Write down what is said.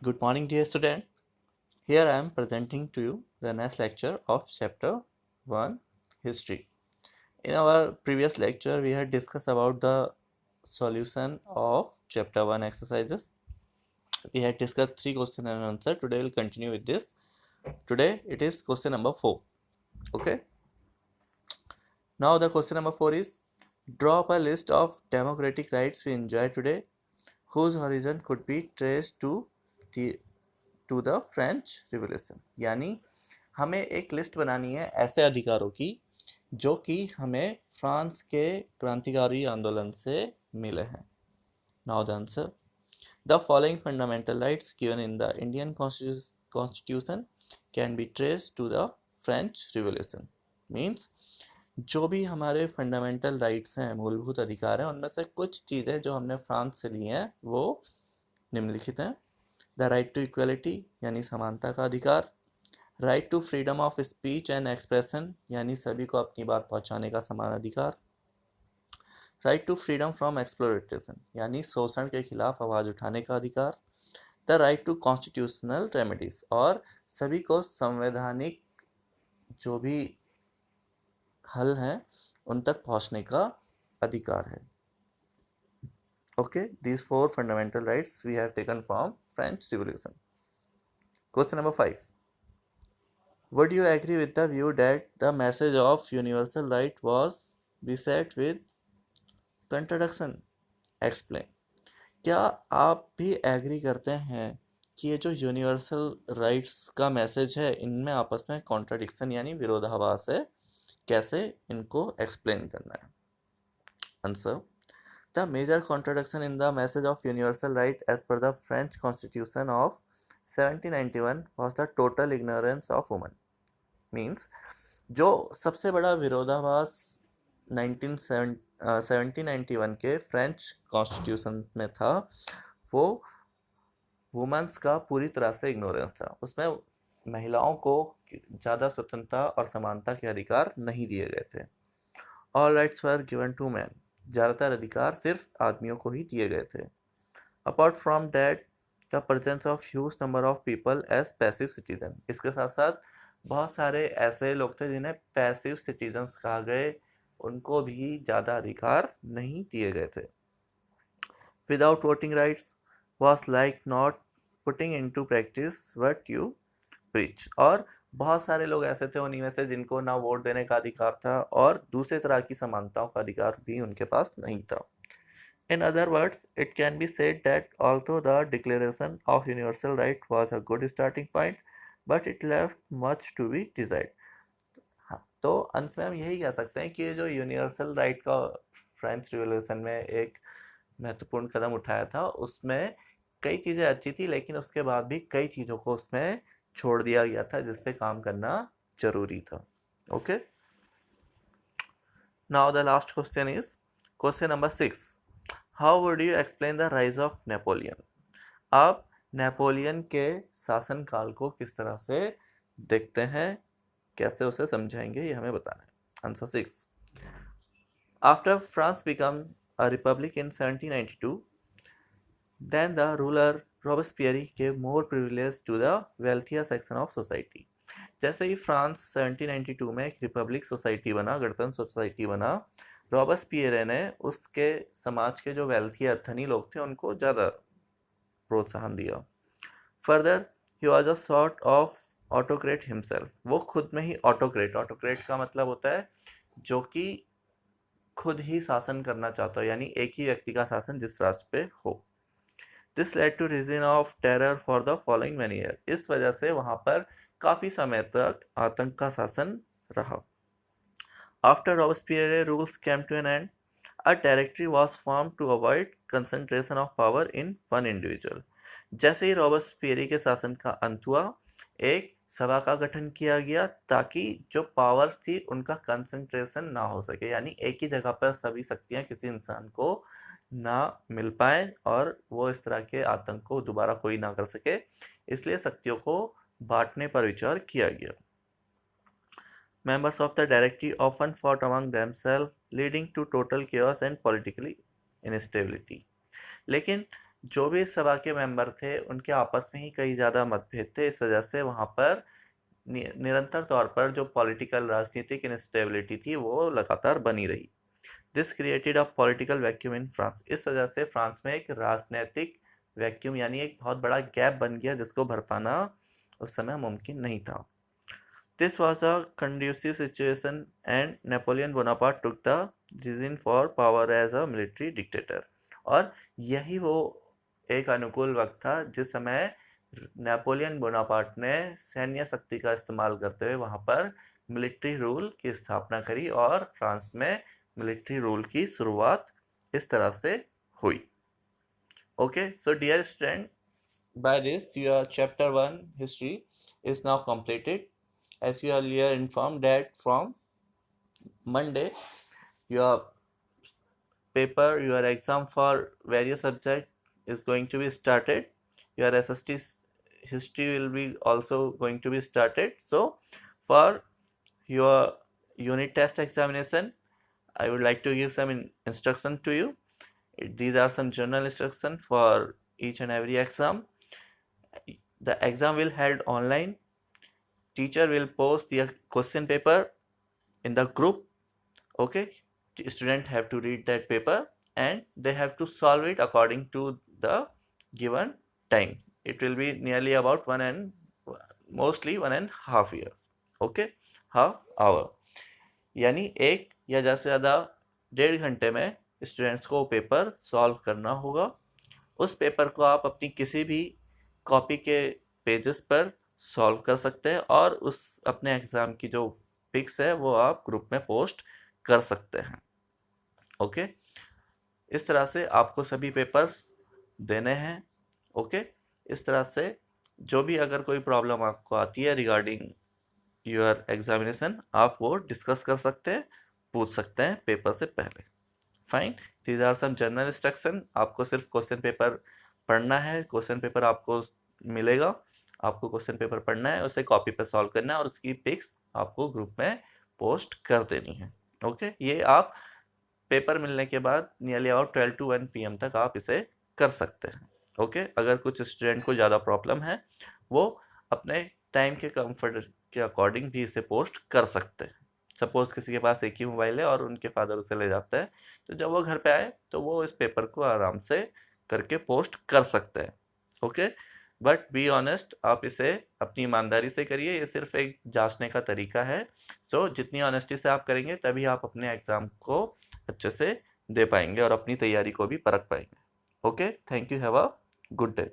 Good morning, dear student. Here I am presenting to you the next lecture of Chapter 1 History. In our previous lecture, we had discussed about the solution of Chapter 1 exercises. We had discussed 3 questions and answer. Today we'll continue with this. Today it is question number 4. Okay. Now the question number 4 is draw up a list of democratic rights we enjoy today whose origin could be traced the to the French revolution. यानी हमें एक list बनानी है ऐसे अधिकारों की जो कि हमें फ्रांस के क्रांतिकारी आंदोलन से मिले हैं। Now the answer, the following fundamental rights given in the Indian constitution can be traced to the French revolution. Means जो भी हमारे फंडामेंटल राइट्स हैं, मूलभूत अधिकार हैं, उनमें से कुछ चीज़ें जो हमने फ्रांस से ली हैं वो निम्नलिखित हैं। द राइट टू इक्वलिटी यानी समानता का अधिकार, right to freedom of speech and expression यानी सभी को अपनी बात पहुंचाने का समान अधिकार, right to freedom from exploitation यानी शोषण के खिलाफ आवाज उठाने का अधिकार, the right to constitutional remedies और सभी को संवैधानिक जो भी हल हैं उन तक पहुंचने का अधिकार है। Okay, these 4 fundamental rights we have taken from French Revolution. Question number 5. Would you agree with the view that the message of universal right was beset with contradiction? Explain. क्या आप भी एग्री करते हैं कि ये जो यूनिवर्सल राइट्स का message है इनमें आपस में कॉन्ट्राडिक्शन यानी विरोधाभास है? कैसे इनको एक्सप्लेन करना है? Answer, the major contradiction in the message of universal right as per the French Constitution of 1791 was the total ignorance of women. Means जो सबसे बड़ा विरोधाभास 1791 के फ्रेंच कॉन्स्टिट्यूशन में था वो वुमेन्स का पूरी तरह से इग्नोरेंस था। उसमें महिलाओं को ज़्यादा स्वतंत्रता और समानता के अधिकार नहीं दिए गए थे। All rights were given to men. ज़्यादातर अधिकार सिर्फ आदमियों को ही दिए गए थे। Apart from that the presence of huge number of people as passive citizen. इसके साथ साथ बहुत सारे ऐसे लोग थे जिन्हें पैसिव सिटीजन्स कहा गए, उनको भी ज़्यादा अधिकार नहीं दिए गए थे। Without voting rights was like not putting into practice what you preach. और बहुत सारे लोग ऐसे थे उन्हीं में से जिनको ना वोट देने का अधिकार था और दूसरे तरह की समानताओं का अधिकार भी उनके पास नहीं था। In other words, it can be said that although the Declaration of Universal Right was a good starting point, but it left much to be desired. हाँ, तो अंत में हम यही कह सकते हैं कि जो यूनिवर्सल राइट का फ्रेंच रिवॉल्यूशन में एक महत्वपूर्ण कदम उठाया था उसमें कई चीज़ें अच्छी थी, लेकिन उसके बाद भी कई चीज़ों को उसमें छोड़ दिया गया था जिस पे काम करना जरूरी था। Okay, now the last question is question number 6. How would you explain the rise of Napoleon? आप नेपोलियन के शासनकाल को किस तरह से देखते हैं, कैसे उसे समझाएंगे, ये हमें बताना है। Answer 6. After France become a republic in 1792, then the ruler Robespierre gave more privilege to the wealthier section of society. जैसे ही फ्रांस 1792 में एक रिपब्लिक सोसाइटी बना, गणतंत्र सोसाइटी बना, रॉबस्पियरे ने उसके समाज के जो वेल्थियर धनी लोग थे उनको ज़्यादा प्रोत्साहन दिया। Further he was a sort of autocrat himself. वो खुद में ही ऑटोक्रेट का मतलब होता है जो कि खुद ही शासन करना चाहता हो, यानी एक ही व्यक्ति का शासन जिस राष्ट्र पे हो। This led to reign of terror for the following many year. इस वजह से वहां पर काफी समय तक आतंक का शासन रहा। After Robespierre rules came to an end, a directory was form to avoid concentration of power in one individual. जैसे ही रॉबस्पियरे के शासन का अंत हुआ, एक सभा का गठन किया गया ताकि जो पावर्स थी उनका कंसंट्रेशन ना हो सके, यानी एक ही जगह पर सभी शक्तियां किसी इंसान को ना मिल पाए और वो इस तरह के आतंक को दोबारा कोई ना कर सके, इसलिए शक्तियों को बांटने पर विचार किया गया। Members of the directory often fought among themselves, leading to total chaos and politically instability. लेकिन जो भी सभा के मेंबर थे उनके आपस में ही कई ज़्यादा मतभेद थे, इस वजह से वहाँ पर निरंतर तौर पर जो पॉलिटिकल राजनीतिक इंस्टेबिलिटी थी वो लगातार बनी रही। This created a political vacuum in France. इस वजह से फ्रांस में एक राजनीतिक वैक्यूम यानी एक बहुत बड़ा गैप बन गया जिसको भर पाना उस समय मुमकिन नहीं था। This was a conducive situation and Napoleon Bonaparte took the decision for power as a military dictator। और यही वो एक अनुकूल वक्त था जिस समय नेपोलियन बोनापार्ट ने सैन्य शक्ति का इस्तेमाल करते हुए वहां पर मिलिट्री रूल की स्थापना करी और फ्रांस में मिलिट्री रूल की शुरुआत इस तरह से हुई। Okay, so dear student, by this your chapter 1 history is now completed. As you earlier informed that from Monday your your exam for various subject is going to be started. Your SST history will be also going to be started. So for your unit test examination, I would like to give some instruction to you. These are some general instruction for each and every exam. The exam will held online. Teacher will post the question paper in the group. Okay, student have to read that paper and they have to solve it according to the given time. It will be nearly about mostly 1.5 years. Okay, half hour यानी 1 या ज़्यादा से ज़्यादा 1.5 घंटे में students को paper solve करना होगा। उस पेपर को आप अपनी किसी भी कॉपी के पेजेस पर सॉल्व कर सकते हैं और उस अपने एग्ज़ाम की जो पिक्स है वो आप ग्रुप में पोस्ट कर सकते हैं। ओके, इस तरह से आपको सभी पेपर्स देने हैं। ओके, इस तरह से जो भी अगर कोई प्रॉब्लम आपको आती है रिगार्डिंग योर एग्जामिनेशन आप वो डिस्कस कर सकते हैं, पूछ सकते हैं पेपर से पहले। Fine, these are some general instruction. आपको सिर्फ क्वेश्चन पेपर पढ़ना है, क्वेश्चन पेपर आपको मिलेगा, आपको क्वेश्चन पेपर पढ़ना है, उसे कॉपी पे सॉल्व करना है और उसकी पिक्स आपको ग्रुप में पोस्ट कर देनी है। ओके, ये आप पेपर मिलने के बाद नियरली अबाउट 12 to 1 PM तक आप इसे कर सकते हैं। ओके, अगर कुछ स्टूडेंट को ज़्यादा प्रॉब्लम है वो अपने टाइम के कंफर्ट के अकॉर्डिंग भी इसे पोस्ट कर सकते हैं। सपोज किसी के पास एक ही मोबाइल है और उनके फादर उसे ले जाते हैं, तो जब वो घर पे आए तो वो इस पेपर को आराम से करके पोस्ट कर सकते हैं। ओके, बट बी ऑनेस्ट, आप इसे अपनी ईमानदारी से करिए, ये सिर्फ एक जांचने का तरीका है। सो जितनी ऑनेस्टी से आप करेंगे तभी आप अपने एग्ज़ाम को अच्छे से दे पाएंगे और अपनी तैयारी को भी परख पाएंगे। Okay, thank you, have a good day.